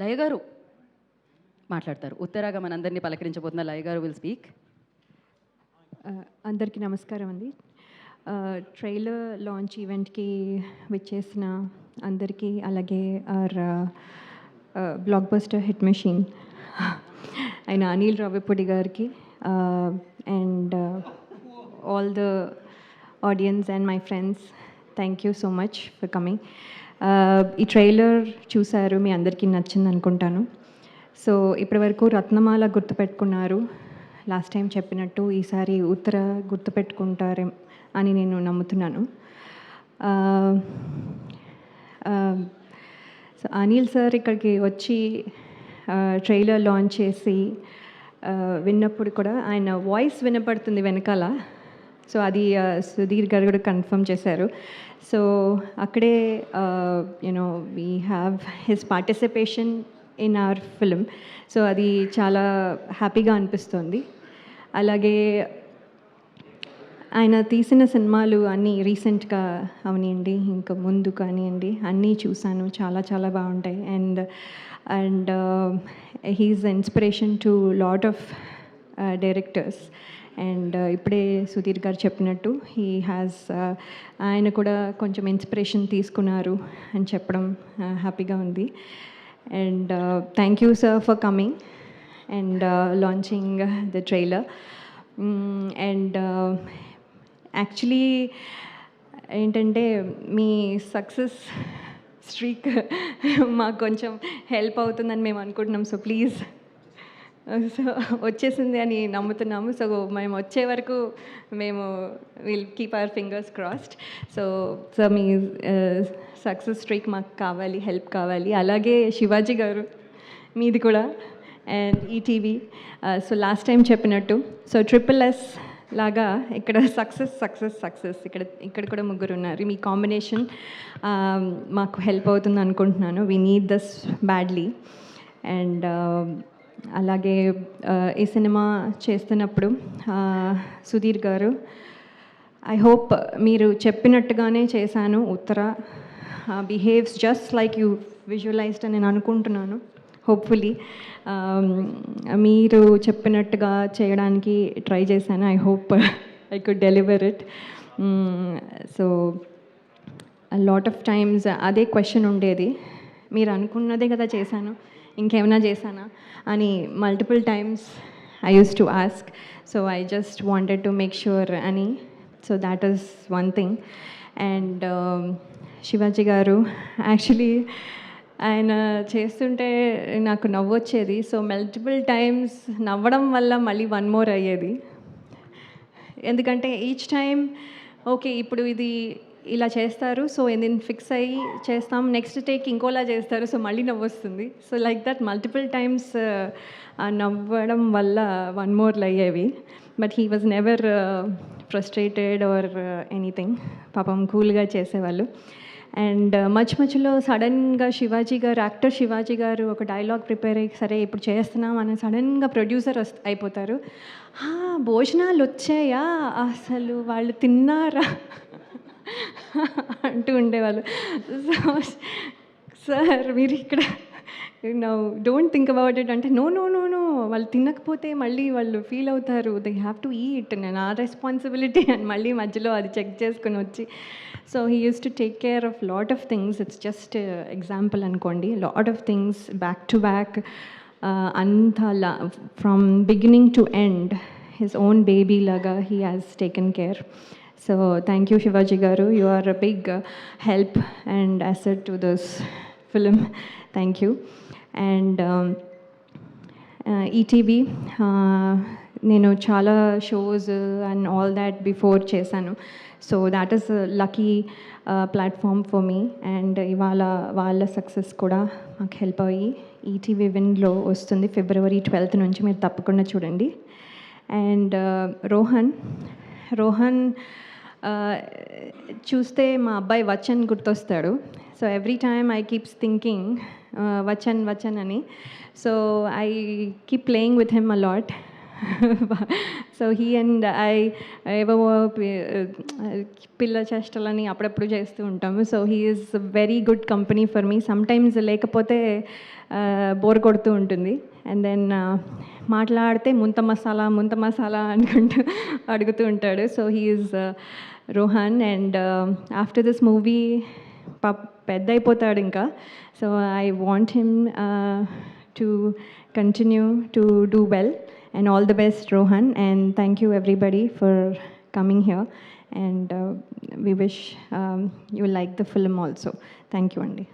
లయ గారు మాట్లాడతారు. ఉత్తరాగా మనందరినీ పలకరించబోతున్న లయ గారు విల్ స్పీక్. అందరికీ నమస్కారం అండి. ట్రైలర్ లాంచ్ ఈవెంట్కి విచ్చేసిన అందరికీ, అలాగే our blockbuster hit machine అయిన అనిల్ రావిపూడి గారికి, and all the audience and my friends, thank you so much for coming. ఈ ట్రైలర్ చూశారు, మీ అందరికీ నచ్చింది అనుకుంటాను. సో ఇప్పటివరకు రత్నమాల గుర్తుపెట్టుకున్నారు, లాస్ట్ టైం చెప్పినట్టు ఈసారి ఉత్తర గుర్తుపెట్టుకుంటారే అని నేను నమ్ముతున్నాను. సో అనిల్ సార్ ఇక్కడికి వచ్చి ట్రైలర్ లాంచ్ చేసి విన్నప్పుడు కూడా ఆయన వాయిస్ వినపడుతుంది వెనకాల. సో అది సుధీర్ గారు కూడా కన్ఫర్మ్ చేశారు. సో అక్కడే you know we have his participation in our film. So అది చాలా హ్యాపీగా అనిపిస్తుంది. అలాగే ఆయన తీసిన సినిమాలు అన్నీ రీసెంట్గా అవనివ్వండి, ఇంకా ముందు కానివ్వండి, అన్నీ చూశాను, చాలా చాలా బాగుంటాయి. And he's inspiration to lot of directors. And ఇప్పుడే సుధీర్ గారు చెప్పినట్టు హీ హ్యాస్ ఆయన కూడా కొంచెం ఇన్స్పిరేషన్ తీసుకున్నారు అని చెప్పడం హ్యాపీగా ఉంది. And thank you sir for coming and launching the trailer. And actually ఏంటంటే మీ సక్సెస్ స్ట్రీక్ మాకు కొంచెం హెల్ప్ అవుతుందని మేము అనుకుంటున్నాం. సో ప్లీజ్, సో వచ్చేసింది అని నమ్ముతున్నాము. సో మేము వచ్చే వరకు మేము will keep our fingers crossed. So me success streak మాకు కావాలి, హెల్ప్ కావాలి. అలాగే శివాజీ గారు మీది కూడా, and ETV. So last time చెప్పినట్టు సో SSS లాగా ఇక్కడ సక్సెస్ ఇక్కడ కూడా ముగ్గురు ఉన్నారు. మీ కాంబినేషన్ మాకు హెల్ప్ అవుతుంది అనుకుంటున్నాను. We need this badly. And అలాగే ఈ సినిమా చేస్తున్నప్పుడు సుధీర్ గారు, ఐ హోప్ మీరు చెప్పినట్టుగానే చేశాను. Uttara behaves just like you visualised అని నేను అనుకుంటున్నాను. హోప్ఫుల్లీ మీరు చెప్పినట్టుగా చేయడానికి ట్రై చేశాను. I hope I could deliver it. So lot of times అదే క్వశ్చన్ ఉండేది, మీరు అనుకున్నదే కదా చేశాను, ఇంకేమైనా చేశానా అని multiple times I use to ask. So I just wanted to make sure అని. So that is one thing. And Shivaji గారు, యాక్చువల్లీ ఆయన చేస్తుంటే నాకు నవ్వొచ్చేది. సో మల్టిపుల్ టైమ్స్ నవ్వడం వల్ల మళ్ళీ వన్ మోర్ అయ్యేది. ఎందుకంటే ఈచ్ టైం ఓకే ఇప్పుడు ఇది ఇలా చేస్తారు, సో నేను ఫిక్స్ అయ్యి చేస్తాం, నెక్స్ట్ టేక్ ఇంకోలా చేస్తారు, సో మళ్ళీ నవ్వొస్తుంది. So like that multiple times నవ్వడం వల్ల వన్ మోర్లు అయ్యేవి. But he was never frustrated or anything. పాపం కూల్గా చేసేవాళ్ళు. అండ్ మధ్యలో సడన్గా యాక్టర్ శివాజీ గారు ఒక డైలాగ్ ప్రిపేర్ అయ్యి సరే ఇప్పుడు చేస్తున్నాం అని సడన్గా ప్రొడ్యూసర్ అయిపోతారు. భోజనాలు వచ్చాయా, అసలు వాళ్ళు తిన్నారా అంటూ ఉండేవాళ్ళు. సో సార్ మీరు ఇక్కడ డోంట్ థింక్ అబౌట్ ఇట్ అంటే, నో వాళ్ళు తినకపోతే మళ్ళీ వాళ్ళు ఫీల్ అవుతారు, దే హ్యావ్ టు ఈట్, నేను ఆ రెస్పాన్సిబిలిటీ అని మళ్ళీ మధ్యలో అది చెక్ చేసుకుని వచ్చి. So he use to take care of lot of things. It's just example అనుకోండి. Lot of things back to back, అంతా from beginning to end his own baby లాగా he has taken care. So thank you Shivaji garu, you are a big help and asset to this film. Thank you. And ETV, నేను చాలా shows and all that before చేశాను. So that is lucky platform for me. And ఇవాళ వాళ్ళ success కూడా మాకు help అయ్యి ETV విన్లో వస్తుంది February 12th నుంచి, మీరు తప్పకుండా చూడండి. అండ్ రోహన్ చూస్తే మా అబ్బాయి వచన్ గుర్తొస్తాడు. So every time I keeps thinking Vachan అని. So I keep playing with him a lot. So he and I ఏవో పిల్ల చేష్టలని అప్పుడప్పుడు చేస్తూ ఉంటాము. So he is very good company for me. Sometimes లేకపోతే బోర్ కొడుతూ ఉంటుంది. అండ్ దెన్ మాట్లాడితే ముంత మసాలా అనుకుంటూ అడుగుతూ ఉంటాడు. So he is Rohan. And after this movie పెద్ద అయిపోతాడు ఇంకా. So I want him to continue to do well, and all the best, Rohan, and thank you everybody for coming here, and we wish you like the film also. Thank you, Andy.